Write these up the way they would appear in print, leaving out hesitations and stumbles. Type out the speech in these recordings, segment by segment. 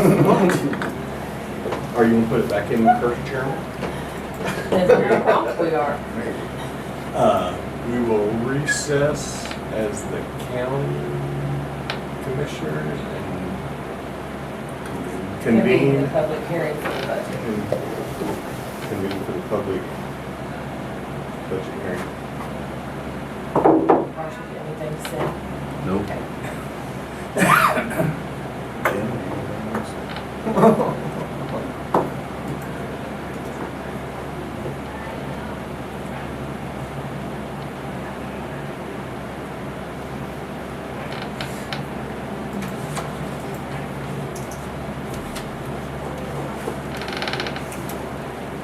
Are you gonna put it back in the first chairman? Depends on how prompt we are. We will recess as the county commissioners and Convene the convene public hearing for the budget. for the public budget hearing. Marshall, do you have anything to say? Nope.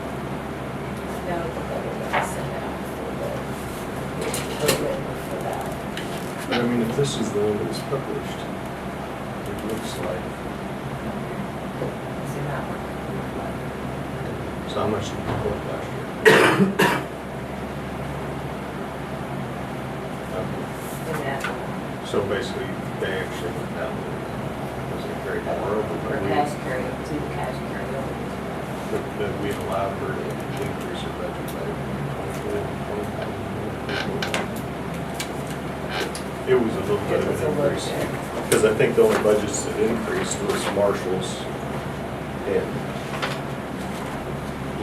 No, the budget was sent out for the, we're waiting for that. But I mean, if this is the one that was published, it looks like, See that one? so how much did we collect last year? In that one. So basically, they actually went down, was it very horrible? For cash carryover, to the cash carryover. That we allowed her to increase her budget by 20,000. It was a little bit It of was a an little increase. bit. Because I think the only budgets that increased was Marshall's and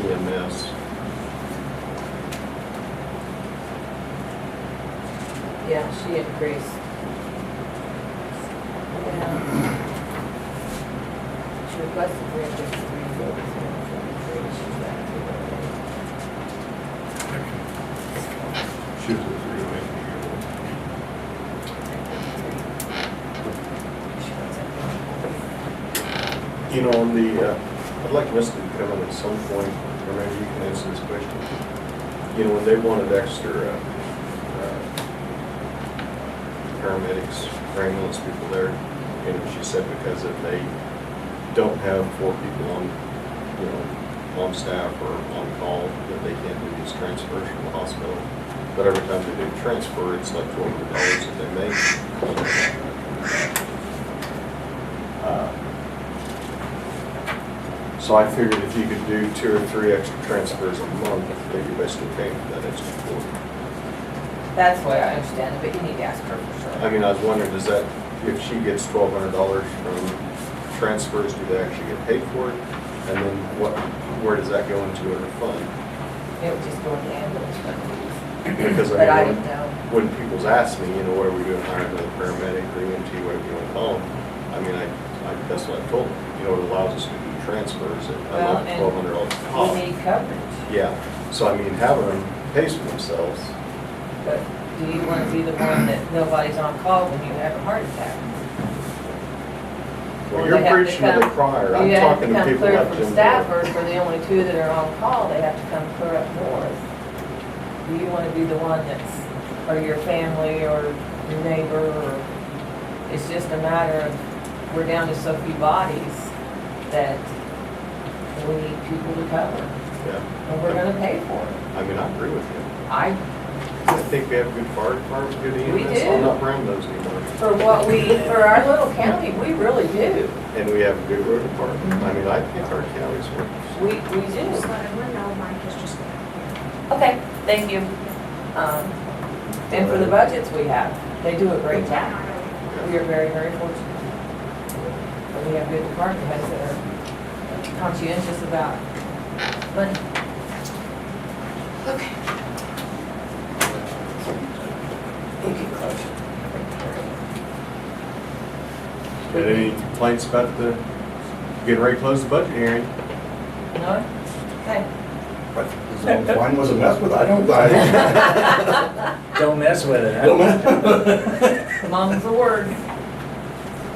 EMS. Yeah, she increased. Yeah. She requested 353 votes. She was a three-way. You know, on the, I'd like Misty to come in at some point, or maybe you can answer this question. You know, when they wanted extra paramedics, or ambulance people there, and she said because if they don't have 4 people on, you know, on staff or on call, that they can't do these transfers from the hospital. But every time they do a transfer, it's like $400 that they make. So I figured if you could do 2 or 3 extra transfers a month, that you're basically paying for that extra 4. That's the way I understand it, but you need to ask her for sure. I mean, I was wondering, does that, if she gets $1,200 from transfers, do they actually get paid for it? And then where does that go into her fund? It would just go in the ambulance fund. Because But I mean, didn't know. when people's asked me, you know, what are we doing, hiring another paramedic, or EMT, whatever you want to call them, I mean, that's what I told them. You know, it allows us to do transfers at Well, and $1,200 cost. We need coverage, Yeah, so I mean, having them pays for themselves. but do you want to be the one that nobody's on call when you have a heart attack? Well, Or you're they have to preaching to the come- choir. I'm You have talking to to come people clear like from Jim staff, Moore. or for the only 2 that are on call, they have to come clear up north. Do you want to be the one that's, or your family, or your neighbor, or, it's just a matter of, we're down to so few bodies that we need people to cover, Yeah, and we're gonna pay for it. I mean, I agree with you. I, I think we have good fire department, good EMS. We do. I'm not brand those anymore. for what we, for our little county, we really do. And we have a good road department. I mean, I think our county's working. We do. Just let everyone know Mike is just back here. Okay, thank you. And for the budgets we have, they do a great job. We are very, very fortunate. And we have good department heads that are conscientious about money. Okay. You can close it. Got any complaints about getting ready to close the budget hearing? No? Okay. But as long as wine wasn't messed with, I don't. Don't mess with it, Don't huh? mess. Come on, the word.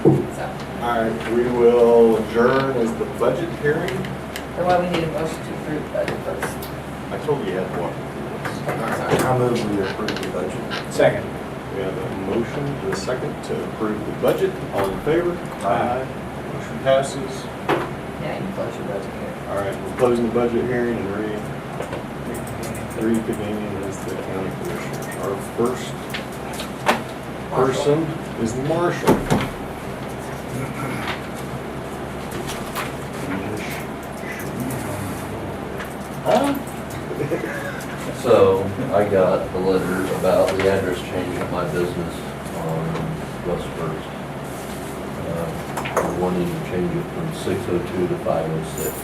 So, All right, we will adjourn as the budget hearing. or why we need a motion to approve the budget first. I told you you had to walk through this. I move we approve the budget. Second. We have a motion and a second to approve the budget. All in favor? Aye. Motion passes. Yeah, you can close your budget here. All right, we're closing the budget hearing and reconvening as the county commissioners. Our first person is the marshal. I got a letter about the address change at my business on West First. We're wanting to change it from 602 to 506.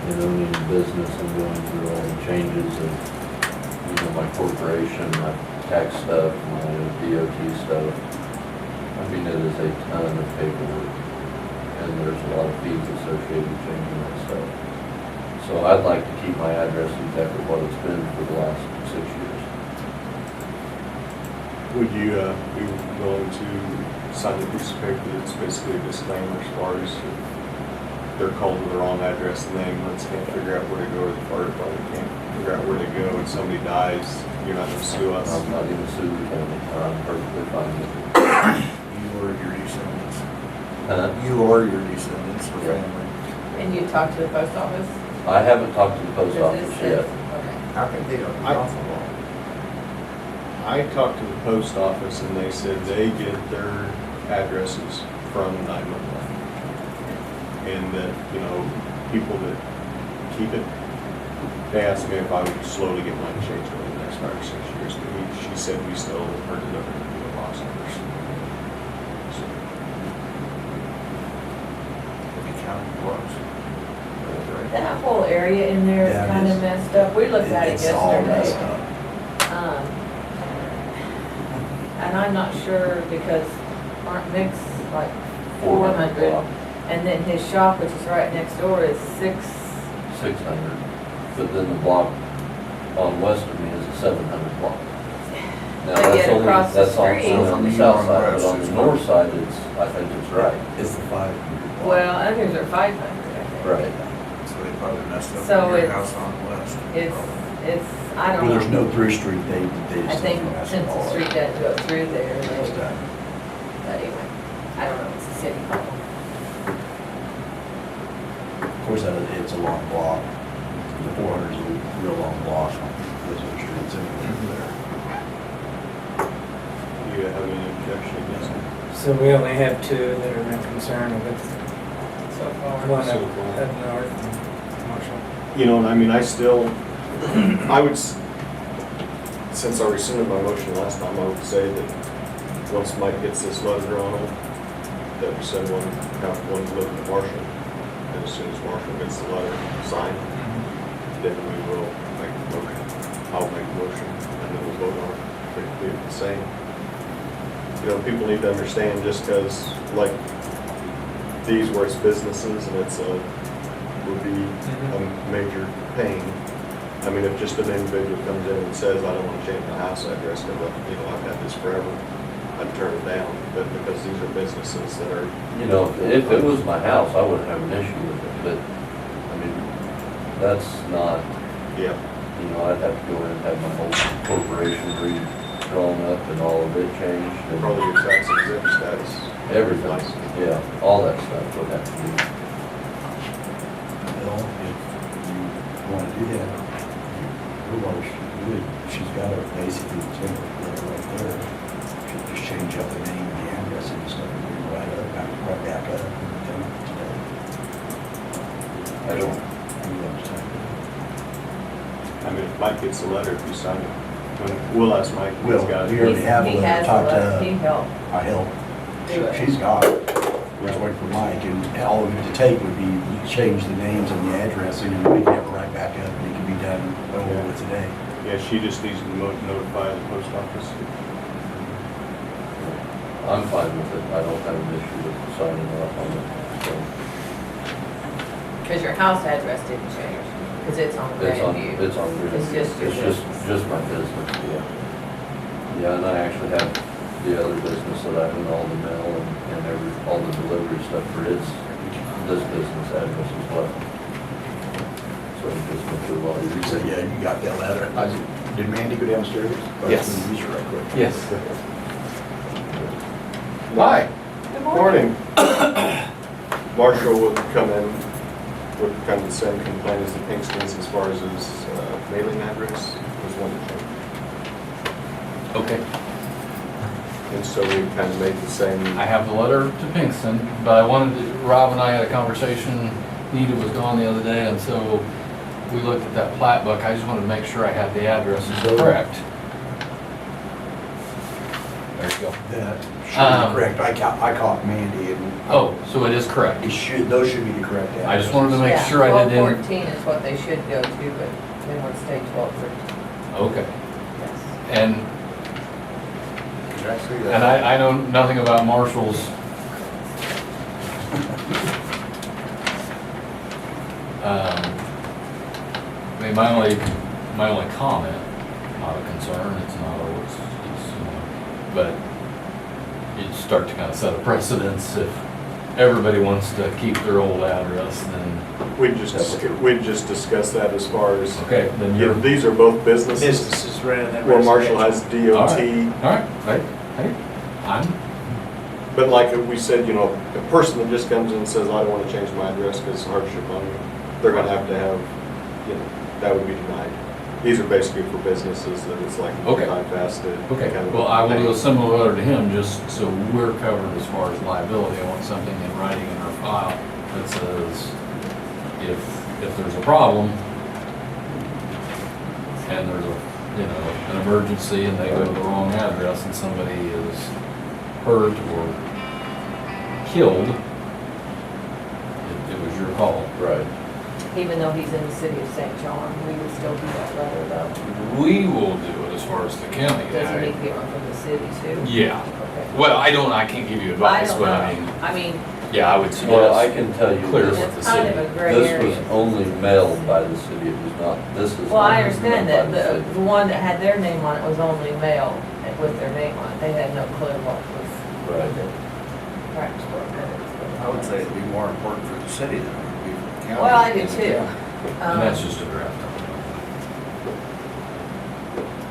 You know, owning a business and going through all the changes of, you know, my corporation, my tax stuff, my DOT stuff. I mean, it is a ton of paperwork, and there's a lot of fees associated with changing that stuff. So I'd like to keep my address exactly what it's been for the last 6 years. Would you be willing to sign a piece of paper that's basically a disclaimer as far as if they're called to the wrong address and the ambulance can't figure out where to go, or the fire department can't figure out where to go, and somebody dies, you're not gonna sue us? I'm not even sue the county, I'm perfectly fine with it. You or your descendants. Uh, You or your descendants or Yeah. family. And you talked to the post office? I haven't talked to the post Because office it says- yet. Okay. How can they don't I- be awful long? I talked to the post office and they said they get their addresses from 911. And that, you know, people that keep it, they asked me if I would slowly get mine changed over the next 5 or 6 years. But she said we still are delivering to the box numbers. So, The county was. Right? That whole area in there is Yeah, it kind is. of messed up. We looked at it It's all messed yesterday. up. And I'm not sure because aren't Mick's like 400 400, block. and then his shop, which is right next door, is 600, but then the block on west of me is a 700 block. Now, But yet across the that's only street- on the From south you on side, but west on is the where- north side, it's, I think it's right. It's the 5. Well, others are 500, I think. Right. So they probably messed up So your it's- house on west. It's, I don't Well, know. there's no through street, they I just. think messed since it all the up. street doesn't go through there, It's they, done. but anyway, I don't know, it's a city problem. Of course, it's a long block. The 400 is a real long block on those other streets over there. do you have any objection against it? So we only have 2 that are been concerned with So far. one So up far. north and Marshall. You know, and I mean, I still, I would, since I rescinded my motion last time, I would say that once Mike gets this letter drawn up, that we send one, have one delivered to Marshall. And as soon as Marshall gets the letter signed, then we will make the motion. I'll make the motion, and then we'll vote on it. It'll be the same. You know, people need to understand, just because, like, these where it's businesses and it's a, would be a major pain. I mean, if just an individual comes in and says, I don't want to change my house address, because, you know, I've had this forever, I'd turn it down. But because these are businesses that are, You know, if it was my house, I wouldn't have an issue with it, but, I mean, that's not, yeah, you know, I'd have to go in and have my whole corporation redrawn up and all of it changed and probably your tax exempt status. everything. License. Yeah, all that stuff would have to be. Well, if you want to do that, she's got it basically right there. She'll just change up the name and the address and stuff, and bring it right back up. and done it today. I don't, You understand? I mean, if Mike gets the letter, if you sign it, we'll ask Mike. if he's Will, got it. we already have He one. has Talked the to- letter, he helped I helped. do it. She's got it. We're just waiting for Mike, and all it would take would be you change the names and the addressing, and we can have it right back up, and it can be done over with today. Yeah, she just needs to notify the post office. I'm fine with it. I don't have an issue with signing off on it. So Because your house address didn't change, because it's on it's on, Grandview. it's on Grandview. It's just your It's business. just my business, yeah. Yeah, and I actually have the other business that I own all the mail and all the delivery stuff for this business address as well. So it just makes it a lot So, easier. yeah, you got that letter. Did Mandy go downstairs? Yes. I was gonna use her right quick. Yes. Hi. Good Morning. Marshall would come in with kind of the same complaint as the Pinkston's as far as his mailing address was one to change. Okay. And so we kind of made the same. I have the letter to Pinkston, but I wanted to, Rob and I had a conversation Nita was gone the other day, and so we looked at that plat book. I just wanted to make sure I had the addresses correct. There you go. That should be correct. I caught Mandy and. Oh, so it is correct. Those should be the correct addresses. I just wanted to make Yeah, sure I didn't. 1214 is what they should go to, but they want to stay 1213. Okay. Yes. And Did I see that? And I know nothing about Marshall's. I mean, my only comment, not a concern, it's not always, but you start to kind of set a precedence if everybody wants to keep their old address, then, We'd just discuss that as far as, okay, then you're. these are both businesses Businesses rather than where Marshall residential. has DOT. All right, hey, I'm, But like we said, you know, a person that just comes in and says, I don't want to change my address because it's hardship on me, they're gonna have to have, you know, that would be denied. These are basically for businesses that it's like Okay. time fasted. okay, well, I will do a similar letter to him, just so we're covered as far as liability. I want something in writing in our file that says, if there's a problem, and there's a, you know, an emergency and they go to the wrong address and somebody is hurt or killed, it was your call. Right. Even though he's in the city of St. John, we would still do that letter though. We will do it as far as the county. Doesn't need to be one from the city too? Yeah. Okay. Well, I can't give you advice, don't but know. I I mean, yeah, I would Well, I suggest can tell you clear this, with the it's kind of city. a gray this was area. only mailed by the city, it was not, this is. Well, I not understand mailed that by the the city. one that had their name on it was only mailed with their name on it. They had no clue what was Right. the practical minutes. I would say it'd be more important for the city than it would be for the county. Well, I do too. And that's just a draft.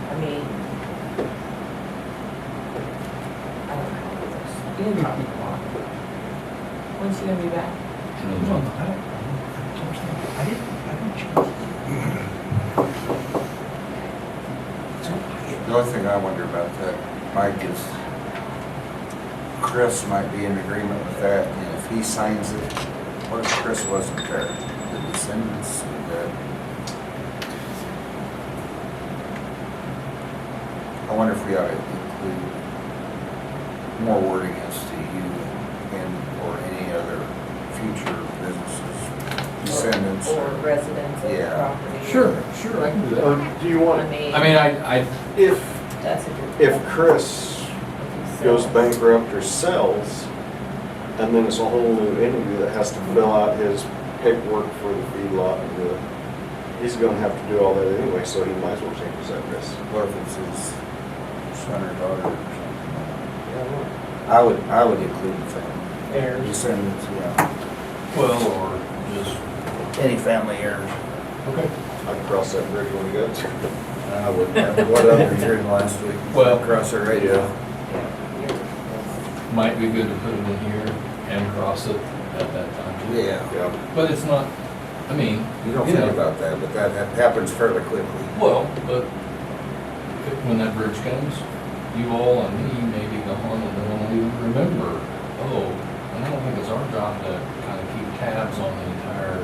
I mean, I don't know. You can talk to Mom. When's she gonna be back? I didn't change The only thing I wonder about that, Mike, is Chris might be in agreement with that, and if he signs it, what if Chris wasn't there? The descendants, I wonder if we ought to include more wording as to you and, or any other future businesses, descendants. Or residents of the Yeah. property. Sure, I can do Or that. do you want, I mean, I mean, I, if, that's a good. if point. Chris If he goes sells. bankrupt or sells, and then it's a whole new entity that has to fill out his paperwork for the feedlot and do it, he's gonna have to do all that anyway, so he might as well change his address. What if it's his son or daughter or something? I would include the family. Heirs. Descendants, yeah. well, or just, Any family heirs. okay. I can cross that bridge when we get to it. I wouldn't have, what other year last week? Well- Across the radio. Yeah, you're- Might be good to put it in here and cross it at that time. too. Yeah. Yeah. But it's not, I mean. You don't think about that, but that happens fairly quickly. Well, but when that bridge comes, you all and me may be gone and then we'll even remember, oh, and I don't think it's our job to kind of keep tabs on the entire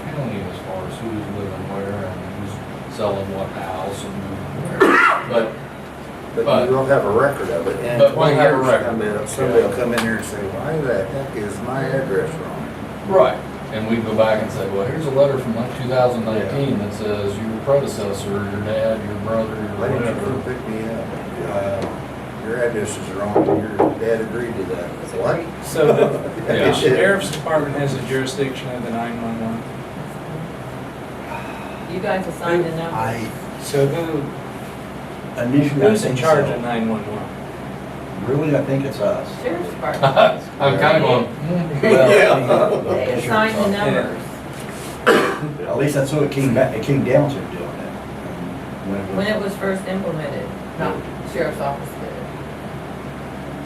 county as far as who's living where and who's selling what house and moving where. But But you will have a record of it, and But we'll 20 have a years record. from now, somebody will come in here and say, why the heck is my address wrong? right, and we go back and say, well, here's a letter from like 2019 that says your predecessor, your dad, your brother, your Why didn't you come whatever. pick me up? Your address is wrong, and your dad agreed to that. What? So the Yeah. sheriff's department has a jurisdiction of the 911. You guys assigned the number. I So who, initially, I who's in think charge so. of 911? Really, I think it's us. Sheriff's Department. I'm kind of going, hmm. Well, They assigned the numbers. At least that's what it came back, it came down to doing it. When it was first implemented, not sheriff's office did it.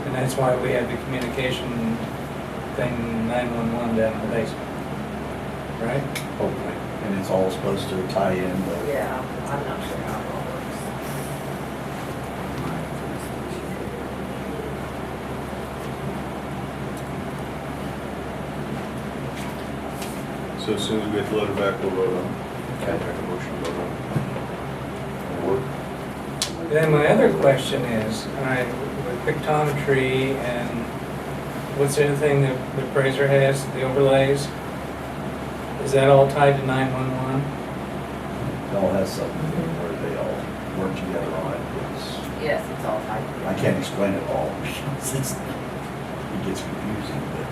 And that's why we have the communication thing, 911 down in the basement. Right? Hopefully. And it's all supposed to tie in, but Yeah, I'm not sure how it all works. So as soon as we get the letter back, we'll vote on it. Okay. Make a motion to vote on it. Work. Then my other question is, all right, with pictometry and what's the other thing that the appraiser has, the overlays? Is that all tied to 911? It all has something to do where they all work together on it. Yes, it's all tied. I can't explain it all. It gets confusing, but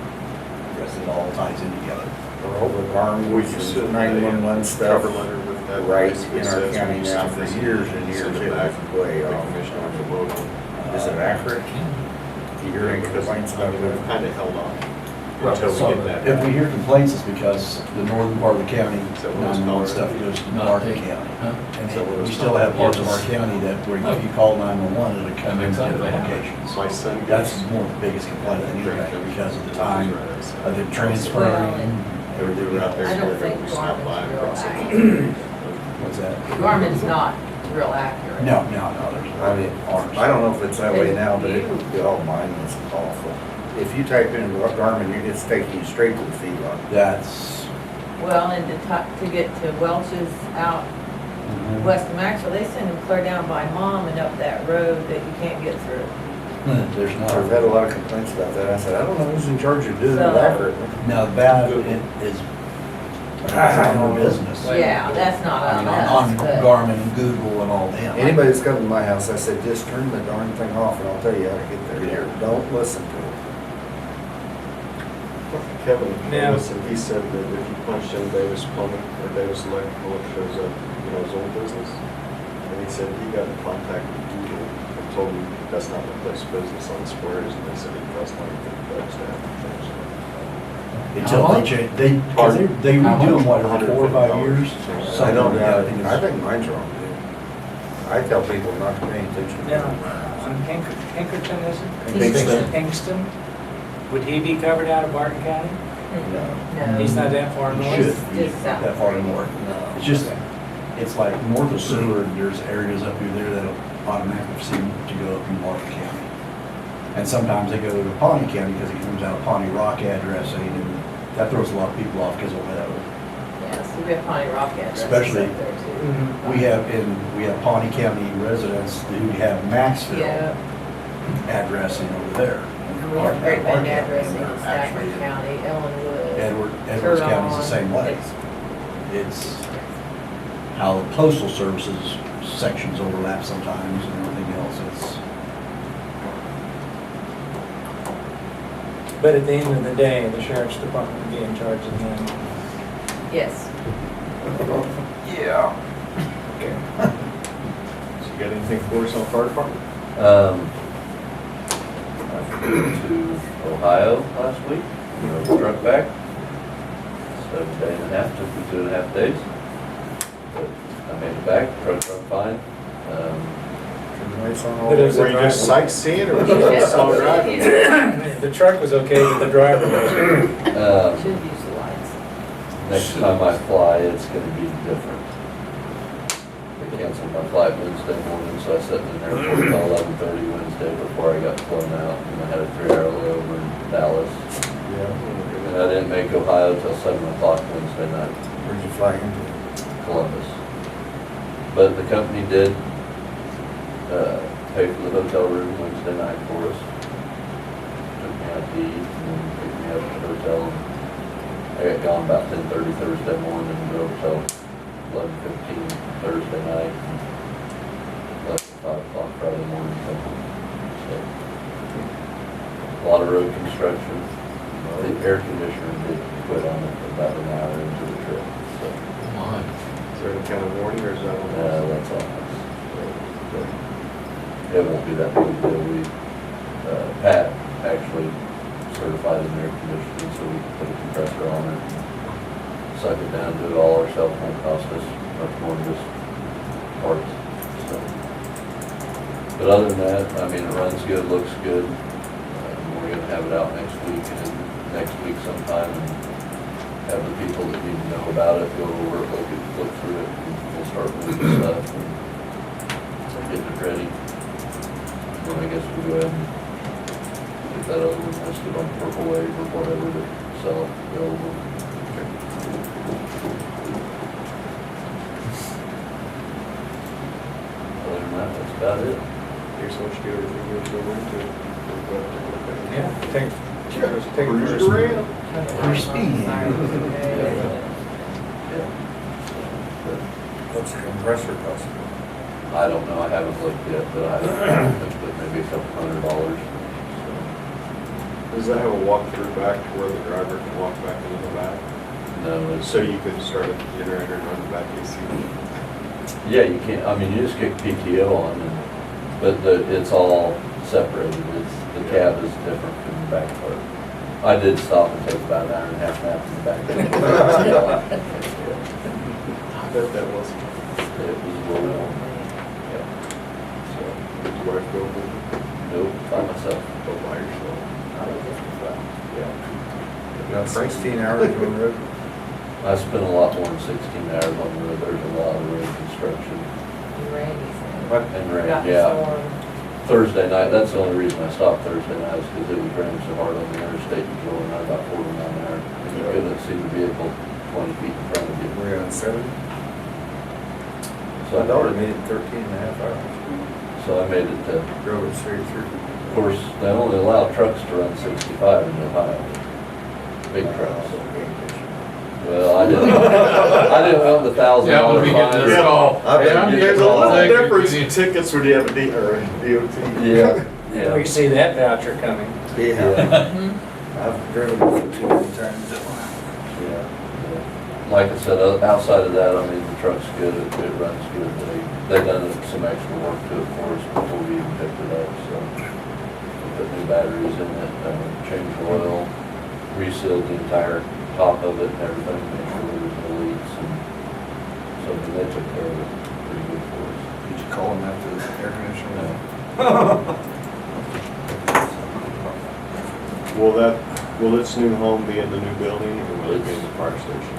because it all ties in together. Or all the armed We voices, sent a 911 stuff. Cover letter with that. Right basically in our says county we now send for this years in, and years, send it back, was way the off. commissioner to vote on. Is it accurate? Do you hear any complaints about We've that? kind of held on Well, until some we of get it. that. If we hear complaints, it's because the northern part of the county, So what it's 911 called? stuff goes to Not Martin taken, County. huh? And So what we it's still called? have parts of our Yes. county that where if you call 911, it'll come That in makes sense. different locations. My son gets. That's more the biggest complaint anyway, because of the time of them transferring. They were out there. I don't so think we stopped by and Garmin's picked real some- What's that? Garmin's not real accurate. No, there's, I mean, I don't know if it's that way now, but oh, mine was awful. If you type in Garmin, it's taking you straight to the feedlot. That's. Well, and to get to Welch's out west of Maxwell, they send them clear down by Mom and up that road that you can't get through. There's not. I've had a lot of complaints about that. I said, I don't know who's in charge of doing it So- accurately. Now, that is our business. Yeah, that's not I on mean, us, on but Garmin and Google and all them. Anybody that's come to my house, I said, just turn the darn thing off and I'll tell you how to get there. Yeah. Don't listen to it. Kevin, Yeah. listen, he said that if you punch in Davis Plumbing or Davis Electrical, it shows up, his old business. And he said he got in contact with Google and told him that's not the place of business on squares, and they said it cost like $50 to have it changed. Until they change, because they redo them, what, every 4 or 5 years? I Something don't like that. know. I think mine's wrong too. I tell people not to pay attention. Now, on Pinkerton, is it? Pinkston. Pinkston? Would he be covered out of Barton County? no. He's not that far It north? should be Just south. that far north. No. It's just, it's like north of Seward, there's areas up through there that automatically seem to go up in Martin County. And sometimes they go to Pawnee County because it comes out of Pawnee Rock addressing, and that throws a lot of people off because of that. Yes, we have Pawnee Rock addresses Especially- up there too. Mhm. We have Pawnee County residents who have Maxville Yeah, addressing over there. and we have Great Bend Our county, addressing they're in Stafford actually in County, Ellenwood. Edwards County's the Turon. same way. It's how the postal services sections overlap sometimes and everything else. It's, But at the end of the day, the sheriff's department would be in charge of them. Yes. yeah. So you got anything for us on fire department? I flew to Ohio last week, drove the truck back. So a day and a half, took me 2.5 days. But I made it back, truck's run fine. Turn the lights on all But the is way. Were you just sightseeing or was you just all driving? The truck was okay, but the driver wasn't. Should use the lights. Next time I fly, it's gonna be different. They canceled my flight Wednesday morning, so I sat in the airport until 11:30 Wednesday before I got flown out, and I had a 3-hour layover in Dallas. Yeah. And I didn't make Ohio till 7 o'clock Wednesday night, Where'd you fly into? Columbus. But the company did, pay for the hotel room Wednesday night for us. Took me out to eat and then picked me up at the hotel. I got gone about 10:30 Thursday morning and drove till 11:15 Thursday night. And left at 5 o'clock Friday morning. So, a lot of road construction. The air conditioner did quit on it about an hour into the trip, so, My. Is there any kind of warning or is that on? that's all. It won't be that big a deal. We, Pat actually certified in air conditioning, so we can put a compressor on it. Suck it down, do it all ourselves, won't cost us much more than just parts, so. But other than that, I mean, it runs good, looks good. We're gonna have it out next week and next week sometime and have the people that need to know about it go over it, look through it, and we'll start moving stuff and getting it ready. Then I guess we'll go ahead and get that over and listed on Purple Wave or whatever to sell available. about it. Here's once you get everything you go into it. Yeah, take it Cruise first. it around. For speed. What's the compressor cost? I don't know, I haven't looked yet, but I think that maybe a couple $100. Does that have a walk-through back to where the driver can walk back into the back? So, no, it's, So you could start at the generator and run the back AC? yeah, you can't, I mean, you just kick PTO on and, but it's all separated. The cab is different from the back part. I did stop and take about an hour and a half nap in the back. I bet that was. It was a little warm. Yeah. So, Did your wife go with you? nope, by myself. Go by yourself? About 16 hours on the road. I spent a lot more than 16 hours on the road. There's a lot of road construction Randy's. and rain, Got the yeah. storm. Thursday night, that's the only reason I stopped Thursday night is because it was raining so hard on the interstate, you go around about 40 miles an hour. And you couldn't see the vehicle 20 feet in front of you. We're on 70. So My daughter I made it 13 and a half hours. made it to, Drove it straight through. of course, they only allow trucks to run 65 in Ohio. Big trucks. Well, I didn't want the $1,000 Yeah, when we get fine. this call. I've been- Hey, I'm There's a getting little all difference in that. tickets when you have a D, or a DOT. Yeah, We yeah. see that voucher coming. Yeah. Mhm. I've driven it too many times. Yeah. Like I said, outside of that, I mean, the truck's good, it runs good. They done some extra work to it for us before we even picked it up, so. We put new batteries in it, changed oil, resealed the entire top of it and everything, made sure there was no leaks and so I mean, they took care of it pretty good for us. Did you call him after the air conditioner? Will this new home be in the new building or will it be in the fire station?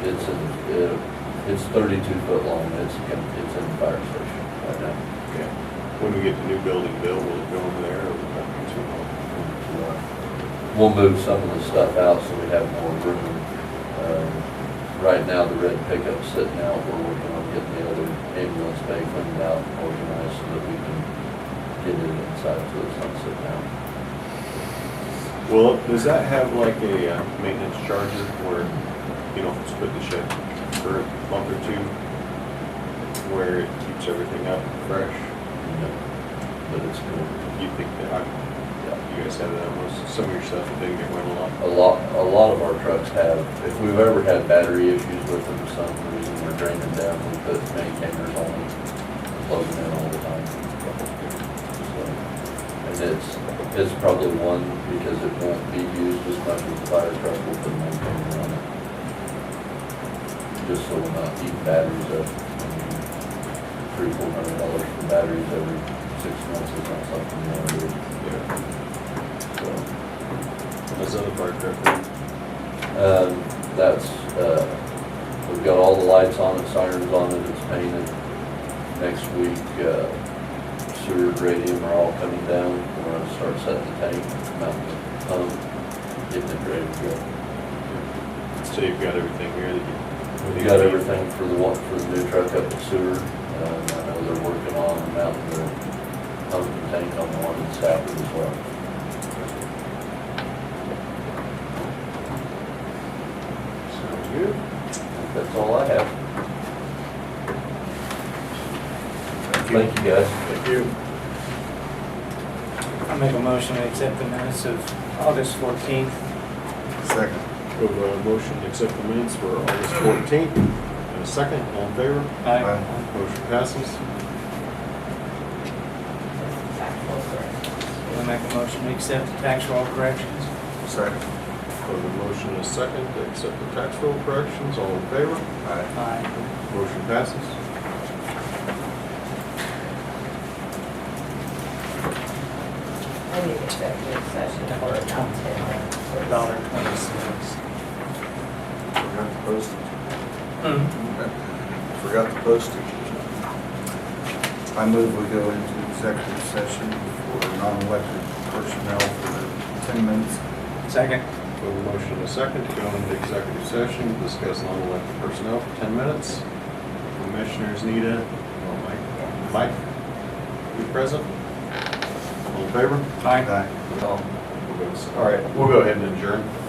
It's 32 foot long, it's in the fire station right now. Okay. When we get the new building built, will it go in there or will that be too long? We'll move some of the stuff out so we have more room. Right now, the red pickup's sitting out, we're working on getting the other ambulance bay cleaned out and organized so that we can get it inside so it's not sitting out. Well, does that have like a maintenance charger where, you know, it's put in the shed for a month or two, where it keeps everything up fresh? No, but it's good. You think that, you guys have that on some of your stuff that didn't get run a lot? A lot of our trucks have, if we've ever had battery issues with them for some reason, we're draining down, we put maintainers on them, plug them in all the time. So, and it's probably one, because it won't be used as much as the fire truck, we'll put a maintainer on it. Just so we're not eating batteries up. I mean, $300-400 for batteries every 6 months is not something you want to do. Yeah. So, How's the other fire truck? That's, we've got all the lights on it, sirens on it, it's painted. Next week, sewer and radium are all coming down. We're gonna start setting the tank, mounting the pump, getting it ready to go. So you've got everything here that you. We got everything for the new truck up at sewer. I know they're working on mounting the pump and tank on the one in Stafford as well. Sounds good. That's all I have. Thank you, guys. Thank you. I make a motion to accept the minutes of August 14th. Second. We have a motion to accept the minutes for August 14th. And a second, all in favor? Aye. Motion passes. I make a motion to accept the tax roll corrections. Second. We have a motion and a second to accept the tax roll corrections. All in favor? Aye. Aye. Motion passes. I need executive session for about 10 minutes. $1.26. Forgot the postage. Hmm. Forgot the postage. I move we go into executive session for non-elected personnel for 10 minutes. Second. We have a motion and a second to go into executive session to discuss non-elected personnel for 10 minutes. Commissioners Nita, Mike. present? All in favor? Aye. All right, we'll go ahead and adjourn.